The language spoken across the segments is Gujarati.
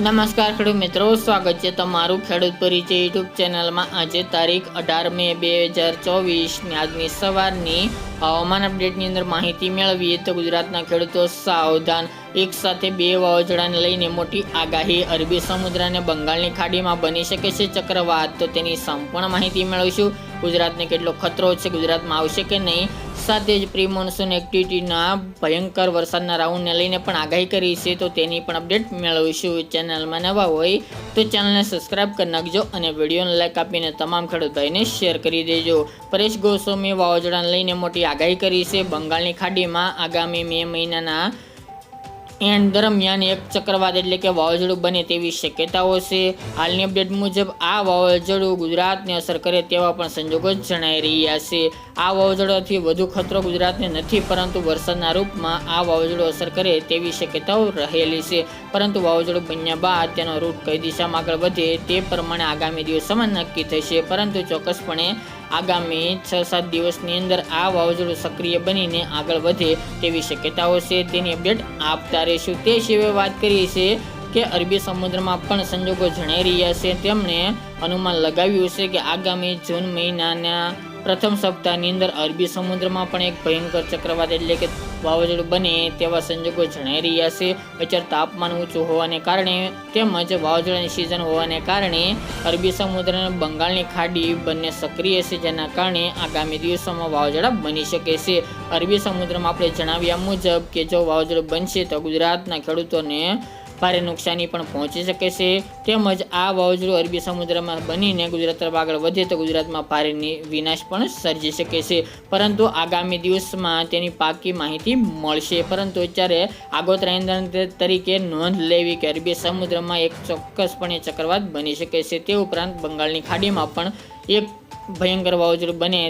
નમસ્કાર ખેડૂત મિત્રો, સ્વાગત છે તમારું ખેડૂત પરિચય યુટ્યુબ ચેનલમાં। આજે તારીખ 18 મે 2024 ની આજની સવારની હવામાન અપડેટની અંદર માહિતી મેળવીએ તો ગુજરાતના ખેડૂતો સાવધાન। એક સાથે બે વાવાઝોડાને લઈને મોટી આગાહી। અરબી સમુદ્ર અને બંગાળની ખાડીમાં બની શકે છે ચક્રવાત, તો તેની સંપૂર્ણ માહિતી મેળવીશું। ગુજરાતને કેટલો ખતરો છે, ગુજરાતમાં આવશે કે નહીં, સાથે જ પ્રી મોન્સૂન એક્ટિવિટીના ભયંકર વરસાદના રાઉન્ડને લઈને પણ આગાહી કરી છે, તો તેની પણ અપડેટ મેળવીશું। ચેનલમાં નવા હોય તો ચેનલને સબસ્ક્રાઇબ કરી નાખજો અને વિડીયોને લાઈક આપીને તમામ ખેડૂત ભાઈને શેર કરી દેજો। પરેશ ગોસ્વામીએ વાવાઝોડાને લઈને મોટી આગાહી કરી છે। બંગાળની ખાડીમાં આગામી મે મહિનાના એન્ડ દરમિયાન એક ચક્રવાત એટલે કે વાવાઝોડું બને તેવી શક્યતાઓ છે। હાલની અપડેટ મુજબ આ વાવાઝોડું ગુજરાતને અસર કરે તેવા પણ સંજોગો જણાઈ રહ્યા છે। આ વાવાઝોડાથી વધુ ખતરો ગુજરાતને નથી, પરંતુ વરસાદના રૂપમાં આ વાવાઝોડું અસર કરે તેવી શક્યતાઓ રહેલી છે। પરંતુ વાવાઝોડું બન્યા બાદ તેનો રૂટ કઈ દિશામાં આગળ વધે તે પ્રમાણે આગામી દિવસોમાં નક્કી થશે, પરંતુ ચોક્કસપણે આગામી 6-7 દિવસની અંદર આ વાવાઝોડું સક્રિય બનીને આગળ વધે તેવી શક્યતાઓ છે। તેની અપડેટ આપતા રહીશું। તે સિવાય વાત કરીએ છીએ કે અરબી સમુદ્રમાં પણ સંજોગો જણાઈ રહ્યા છે। તેમણે અનુમાન લગાવ્યું છે કે આગામી જૂન મહિનાના પ્રથમ સપ્તાહની અંદર અરબી સમુદ્રમાં પણ એક ભયંકર ચક્રવાત એટલે કે વાવાઝોડું બને તેવા સંજોગો જણાઈ રહ્યા છે। અત્યારે તાપમાન ઊંચું હોવાને કારણે તેમજ વાવાઝોડાની સિઝન હોવાને કારણે અરબી સમુદ્ર અને બંગાળની ખાડી બંને સક્રિય છે, જેના કારણે આગામી દિવસોમાં વાવાઝોડા બની શકે છે। અરબી સમુદ્રમાં આપણે જણાવ્યા મુજબ કે જો વાવાઝોડું બનશે તો ગુજરાતના ખેડૂતોને ભારે નુકસાની પણ પહોંચી શકે છે। તેમજ આ વાવાઝોડું અરબી સમુદ્રમાં બનીને ગુજરાત તરફ આગળ વધે તો ગુજરાતમાં ભારે વિનાશ પણ સર્જી શકે છે, પરંતુ આગામી દિવસમાં તેની પાકી માહિતી મળશે। પરંતુ અત્યારે આગોતરા તરીકે નોંધ લેવી કે અરબી સમુદ્રમાં એક ચોક્કસપણે ચક્રવાત બની શકે છે। તે ઉપરાંત બંગાળની ખાડીમાં પણ એક ભયંકર વાવાઝોડું બને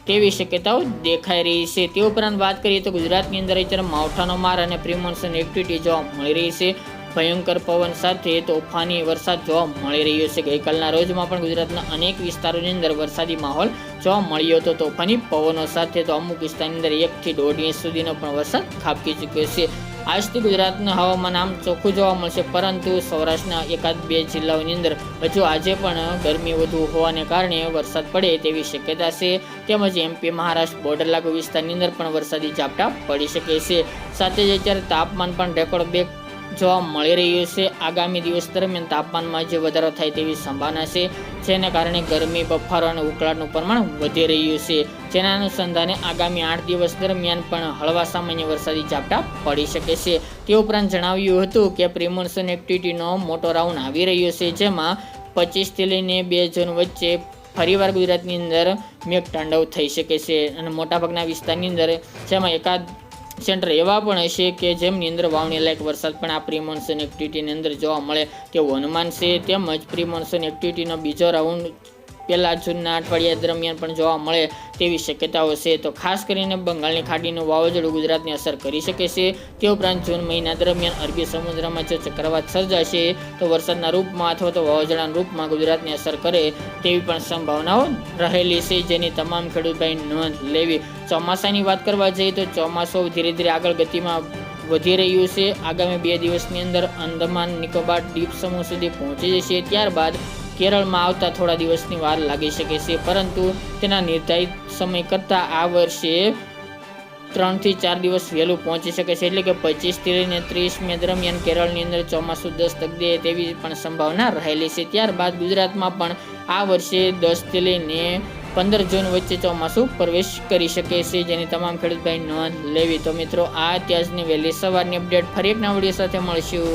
તેવી શક્યતાઓ દેખાઈ રહી છે। તે ઉપરાંત વાત કરીએ તો ગુજરાતની અંદર અત્યારે માવઠાનો માર અને પ્રી મોન્સૂન એક્ટિવિટી જોવા મળી રહી છે। ભયંકર પવન સાથે તોફાની વરસાદ જોવા મળી રહ્યો છે। ગઈકાલના રોજમાં પણ ગુજરાતના અનેક વિસ્તારોની અંદર વરસાદી માહોલ જોવા મળ્યો હતો તોફાની પવનો સાથે, તો અમુક વિસ્તારની અંદર 1 થી 1.5 ઇંચ સુધીનો પણ વરસાદ ખાબકી ચૂક્યો છે। આજથી ગુજરાતનું હવામાન આમ ચોખ્ખું જોવા મળશે, પરંતુ સૌરાષ્ટ્રના 1-2 જિલ્લાઓની અંદર હજુ આજે પણ ગરમી વધુ હોવાને કારણે વરસાદ પડે તેવી શક્યતા છે। તેમજ એમપી મહારાષ્ટ્ર બોર્ડર લાગુ વિસ્તારની અંદર પણ વરસાદી ઝાપટા પડી શકે છે। સાથે જ અત્યારે તાપમાન પણ રેકોર્ડ બ્રેક જોવા મળી રહ્યું છે। આગામી દિવસ દરમિયાન તાપમાનમાં જે વધારો થાય તેવી સંભાવના છે, જેને કારણે ગરમી, બફારો અને ઉકળાટનું પ્રમાણ વધી રહ્યું છે। જેના અનુસંધાને આગામી 8 દિવસ દરમિયાન પણ હળવા સામાન્ય વરસાદી ઝાપટા પડી શકે છે। તે ઉપરાંત જણાવ્યું હતું કે પ્રી મોન્સૂન એક્ટિવિટીનો મોટો રાઉન્ડ આવી રહ્યો છે, જેમાં 25 થી લઈને 2 જૂન વચ્ચે ફરીવાર ગુજરાતની અંદર મેઘતાંડવ થઈ શકે છે અને મોટાભાગના વિસ્તારની અંદર જેમાં એકાદ સેન્ટર એવા પણ હશે કે જેમની અંદર વાવણી લાયક વરસાદ પણ આ પ્રી મોન્સૂન એક્ટિવિટીની અંદર જોવા મળે તેવું અનુમાન છે। તેમજ પ્રી મોન્સૂન એક્ટિવિટીનો બીજો રાઉન્ડ 1 જૂનના અઠવાડિયા દરમિયાન પણ જોવા મળે તેવી શક્યતાઓ છે। તો ખાસ કરીને બંગાળની ખાડીનું વાવાઝોડું ગુજરાતને અસર કરી શકે છે। તે ઉપરાંત જૂન મહિના દરમિયાન અરબી સમુદ્રમાં જો ચક્રવાત સર્જાશે તો વરસાદના રૂપમાં અથવા તો વાવાઝોડાના રૂપમાં ગુજરાતને અસર કરે તેવી પણ સંભાવનાઓ રહેલી છે, જેની તમામ ખેડૂત ભાઈ નોંધ લેવી। ચોમાસાની વાત કરવા જઈએ તો ચોમાસું ધીરે ધીરે આગળ ગતિમાં વધી રહ્યું છે। આગામી 2 દિવસની અંદર અંદમાન નિકોબાર દ્વીપ સમૂહ સુધી પહોંચી જશે, ત્યારબાદ કેરળમાં આવતા થોડા દિવસની વાર લાગી શકે છે, પરંતુ તેના નિર્ધારિત સમય કરતાં આ વર્ષે 3 થી 4 દિવસ વહેલું પહોંચી શકે છે। એટલે કે 25 થી લઈને 30 મે દરમિયાન કેરળની અંદર ચોમાસું દસ્તક દે તેવી પણ સંભાવના રહેલી છે। ત્યારબાદ ગુજરાતમાં પણ આ વર્ષે 10 થી લઈને 15 જૂન વચ્ચે ચોમાસું પ્રવેશ કરી શકે છે, જેની તમામ ખેડૂત ભાઈ નોંધ લેવી। તો મિત્રો, આ ત્યાજની વહેલી સવારની અપડેટ, ફરી એક નવા વિડીયો સાથે મળીશું।